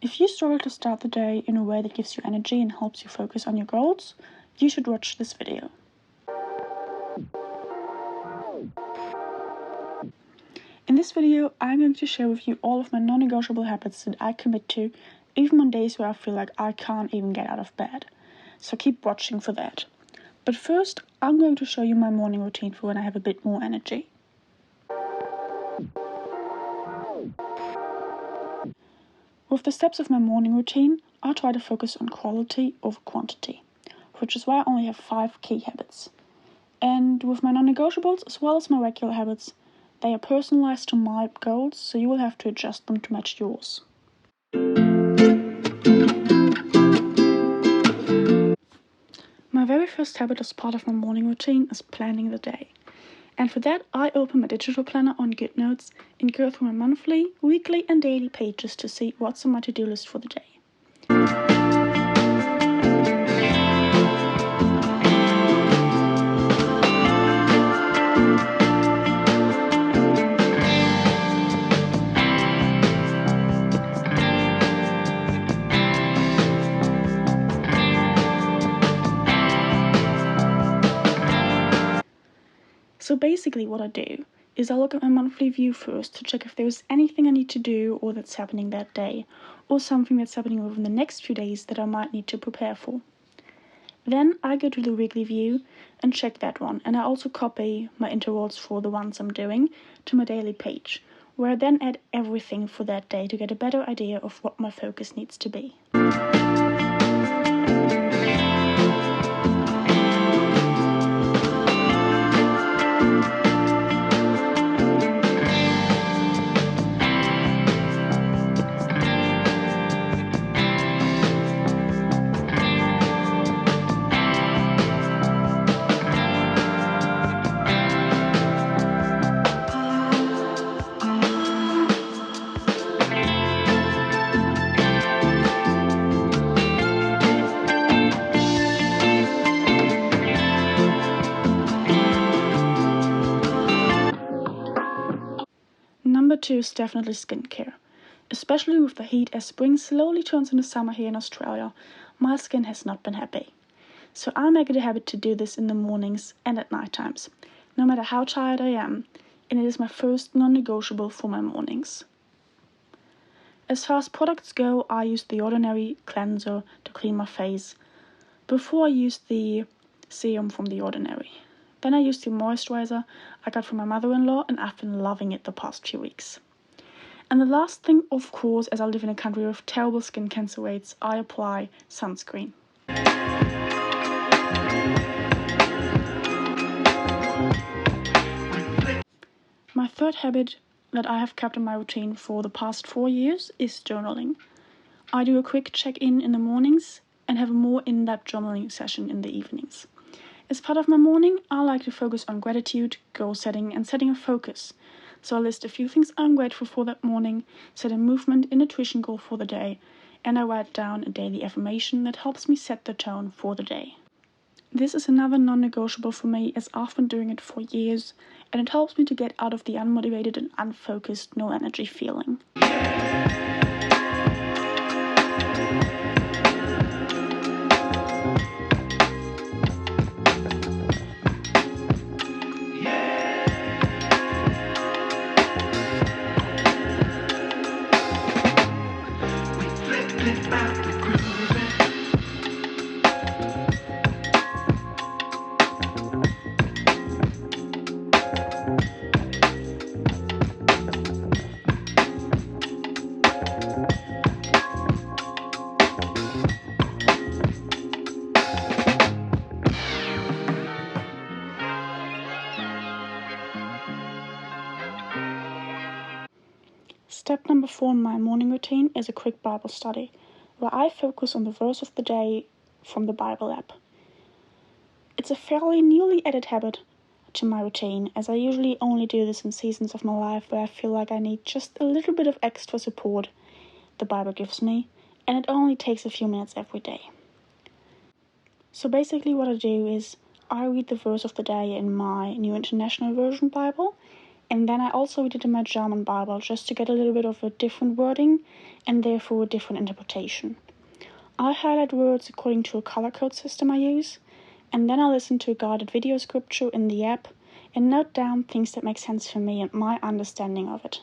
If you struggle to start the day in a way that gives you energy and helps you focus on your goals, you should watch this video. In this video, I'm going to share with you all of my non-negotiable habits that I commit to, even on days where I feel like I can't even get out of bed. So keep watching for that. But first, I'm going to show you my morning routine for when I have a bit more energy. With the steps of my morning routine, I try to focus on quality over quantity, which is why I only have 5 key habits. And with my non-negotiables, as well as my regular habits, they are personalized to my goals, so you will have to adjust them to match yours. My very first habit as part of my morning routine is planning the day. And for that, I open my digital planner on GoodNotes and go through my monthly, weekly and daily pages to see what's on my to-do list for the day. So basically what I do is I look at my monthly view first to check if there's anything I need to do or that's happening that day, or something that's happening within the next few days that I might need to prepare for. Then I go to the weekly view and check that one, and I also copy my intervals for the ones I'm doing to my daily page, where I then add everything for that day to get a better idea of what my focus needs to be. Number 2 is definitely skincare. Especially with the heat as spring slowly turns into summer here in Australia, my skin has not been happy. So I make it a habit to do this in the mornings and at night times, no matter how tired I am, and it is my first non-negotiable for my mornings. As far as products go, I use the Ordinary cleanser to clean my face before I use the serum from the Ordinary. Then I use the moisturizer I got from my mother-in-law, and I've been loving it the past few weeks. And the last thing, of course, as I live in a country with terrible skin cancer rates, I apply sunscreen. My third habit that I have kept in my routine for the past 4 years is journaling. I do a quick check-in in the mornings and have a more in-depth journaling session in the evenings. As part of my morning, I like to focus on gratitude, goal setting and setting a focus. So I list a few things I'm grateful for that morning, set a movement and nutrition goal for the day, and I write down a daily affirmation that helps me set the tone for the day. This is another non-negotiable for me, as I've been doing it for years, and it helps me to get out of the unmotivated and unfocused, no energy feeling. Step number 4 in my morning routine is a quick Bible study, where I focus on the verse of the day from the Bible app. It's a fairly newly added habit to my routine, as I usually only do this in seasons of my life where I feel like I need just a little bit of extra support the Bible gives me, and it only takes a few minutes every day. So basically what I do is I read the verse of the day in my New International Version Bible, And then I also read it in my German Bible just to get a little bit of a different wording and therefore a different interpretation. I highlight words according to a color code system I use, and then I listen to a guided video scripture in the app and note down things that make sense for me and my understanding of it.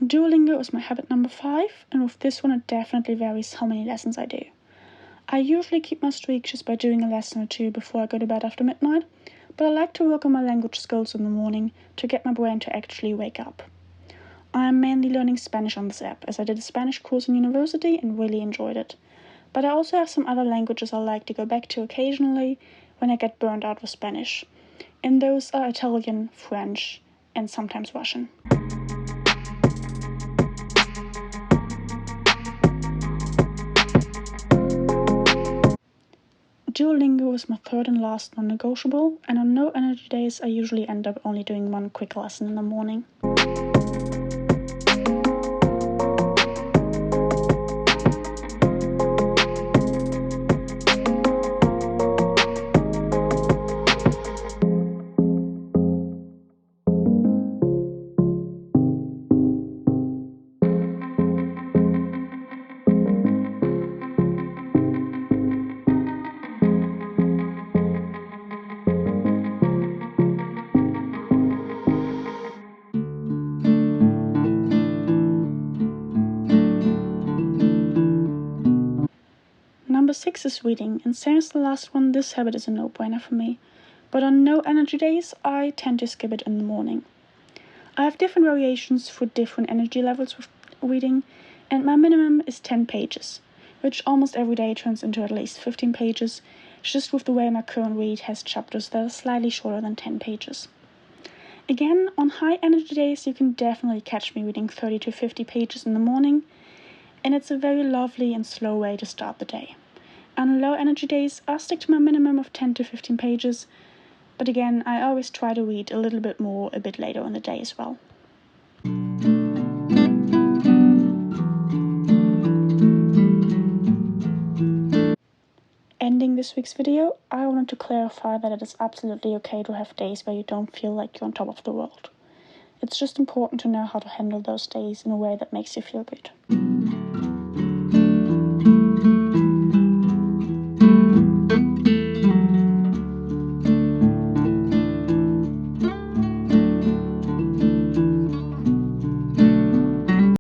Duolingo is my habit number 5, and with this one it definitely varies how many lessons I do. I usually keep my streak just by doing a lesson or 2 before I go to bed after midnight, but I like to work on my language skills in the morning to get my brain to actually wake up. I am mainly learning Spanish on this app, as I did a Spanish course in university and really enjoyed it. But I also have some other languages I like to go back to occasionally when I get burned out with Spanish, and those are Italian, French, and sometimes Russian. Duolingo is my third and last non-negotiable, and on no energy days I usually end up only doing one quick lesson in the morning. Number 6 is reading, and same as the last one, this habit is a no-brainer for me. But on no energy days, I tend to skip it in the morning. I have different variations for different energy levels with reading, and my minimum is 10 pages, which almost every day turns into at least 15 pages, just with the way my current read has chapters that are slightly shorter than 10 pages. Again, on high energy days, you can definitely catch me reading 30 to 50 pages in the morning, and it's a very lovely and slow way to start the day. On low energy days, I stick to my minimum of 10 to 15 pages, but again, I always try to read a little bit more a bit later in the day as well. Ending this week's video, I wanted to clarify that it is absolutely okay to have days where you don't feel like you're on top of the world. It's just important to know how to handle those days in a way that makes you feel good.